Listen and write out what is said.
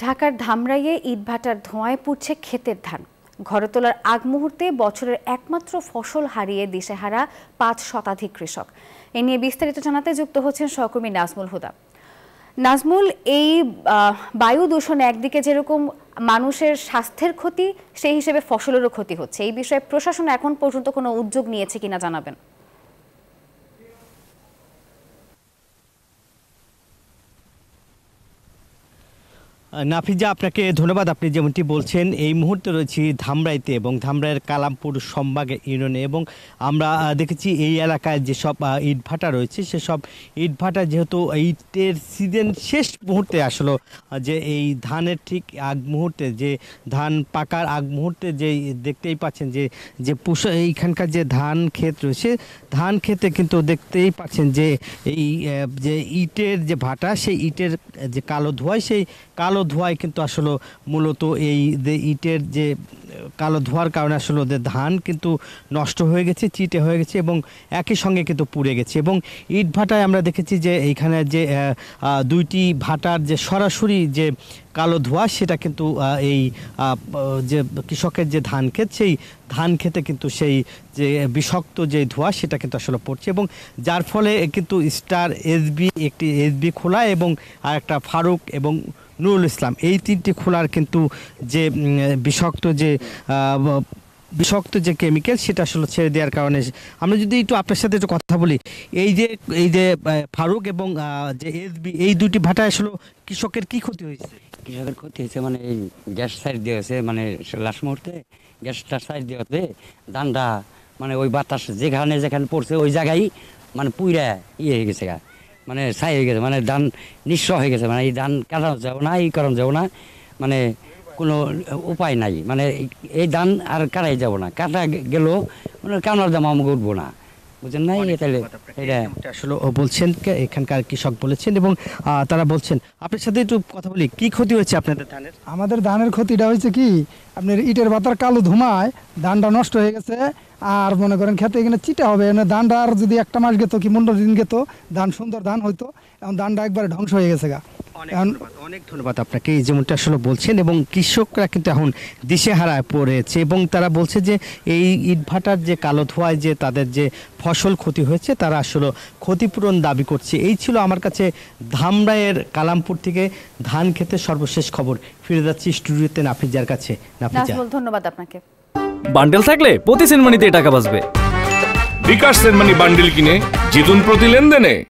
ঢাকার ধামরাইয়ে ইটভাটার ধোঁয়ায় পুড়ছে ক্ষেতের ধান। ঘরে তোলার আগ মুহূর্তে বছরের একমাত্র ফসল হারিয়ে দিশেহারা ৫ শতাধিক কৃষক। এ নিয়ে বিস্তারিত জানাতে যুক্ত হচ্ছেন সহকর্মী নাজমুল হুদা। নাজমুল, এই বায়ু দূষণ একদিকে যেরকম মানুষের স্বাস্থ্যের ক্ষতি, সেই হিসেবে ফসলেরও ক্ষতি হচ্ছে। এই বিষয়ে প্রশাসন এখন পর্যন্ত কোনো উদ্যোগ নিয়েছে কিনা জানাবেন? নাফিজা, আপনাকে ধন্যবাদ। আপনি যেমনটি বলছেন, এই মুহূর্তে রয়েছি ধামরাইতে এবং ধামরাইয়ের কালামপুর সম্ভাগ ইউনিয়নে, এবং আমরা দেখেছি এই এলাকায় যেসব ইটভাটা রয়েছে সেসব ইটভাটা যেহেতু ইটের সিজন শেষ মুহূর্তে আসলো, যে এই ধানের ঠিক আগ মুহূর্তে, যে ধান পাকার আগ মুহূর্তে, যে দেখতেই পাচ্ছেন যে এইখানকার যে ধান ক্ষেত রয়েছে, ধান ক্ষেতে কিন্তু দেখতেই পাচ্ছেন যে এই যে ইটের যে ভাটা, সেই ইটের যে কালো ধোঁয়ায়, সেই কালো ধোঁয়ায় কিন্তু আসলে মূলত এই যে ইটের যে কালো ধোঁয়ার কারণে আসলে ওদের ধান কিন্তু নষ্ট হয়ে গেছে, চিটে হয়ে গেছে এবং একই সঙ্গে কিন্তু পুড়ে গেছে। এবং ইট ভাটায় আমরা দেখেছি যে এইখানে যে দুইটি ভাটার যে সরাসরি যে কালো ধোঁয়া, সেটা কিন্তু এই যে কৃষকের যে ধান ক্ষেত, সেই ধান খেতে কিন্তু সেই যে বিষাক্ত যে ধোঁয়া, সেটা কিন্তু আসলে পড়ছে, এবং যার ফলে কিন্তু স্টার এসবি, একটি এসবি খোলা এবং আর একটা ফারুক এবং নুরুল ইসলাম, এই তিনটি খোলার কিন্তু যে বিষাক্ত যে কেমিক্যাল, সেটা আসলে ছেড়ে দেওয়ার কারণে আমরা যদি একটু আপনার সাথে একটু কথা বলি, এই যে ফারুক এবং যে এসবি, এই দুটি ভাটায় আসলে কৃষকের কি ক্ষতি হয়েছে? কৃষকের ক্ষতি হয়েছে মানে এই গ্যাস সাইড দিয়ে হয়েছে, মানে লাস্ট মুহূর্তে গ্যাসটা সাইড দিয়ে হতে ধানটা মানে ওই বাতাস যেখানে যেখানে পড়ছে ওই জায়গায় মানে পুইরা হয়ে গেছে, মানে ছাই হয়ে গেছে, মানে ধান নিঃস্ব হয়ে গেছে, মানে এই ধান কাটানো যাবো না, এই কারণ যাবো না, মানে কোনো উপায় নাই, মানে এই ধান আর কাটাই যাব না, কাটা গেলেও মানে কানার দাম আমাকে উঠবো না, বুঝলেন না? তাহলে এটা আসলে বলছেন এখানকার কৃষক বলেছেন, এবং তারা বলছেন। আপনার সাথে একটু কথা বলি, কি ক্ষতি হয়েছে আপনাদের ধানের? আমাদের ধানের ক্ষতিটা হয়েছে কি, আপনার ইটের ভাতার কালো ধুমায় ধানটা নষ্ট হয়ে গেছে। আর মনে করেন খেতে এখানে চিটা হবে, ধানটা আর যদি একটা মাস গেত কি 15 দিন গেত, ধান সুন্দর ধান হইতো, এখন ধানটা একবারে ধ্বংস হয়ে গেছে গা। অনেক ধন্যবাদ আপনাকে, যেমনটা আসলে বলছেন। এবং কৃষকরা কিন্তু এখন দিশেহারায় পড়েছে, এবং তারা বলছে যে এই ইটভাটার যে কালো ধোঁয়ায় যে তাদের যে ফসল ক্ষতি হয়েছে, তারা আসলে ক্ষতিপূরণ দাবি করছে। এই ছিল আমার কাছে ধামরাইয়ের কালামপুর থেকে ধান খেতে সর্বশেষ খবর। ফিরে যাচ্ছি স্টুডিওতে নাফিজার কাছে। নাফিজা, ধন্যবাদ আপনাকে। বান্ডেল থাকলে প্রতি সেনমানিতে টাকা বাঁচবে। বিকাশ সেনমানি বান্ডেল কিনে জিতুন প্রতি লেনদেনে।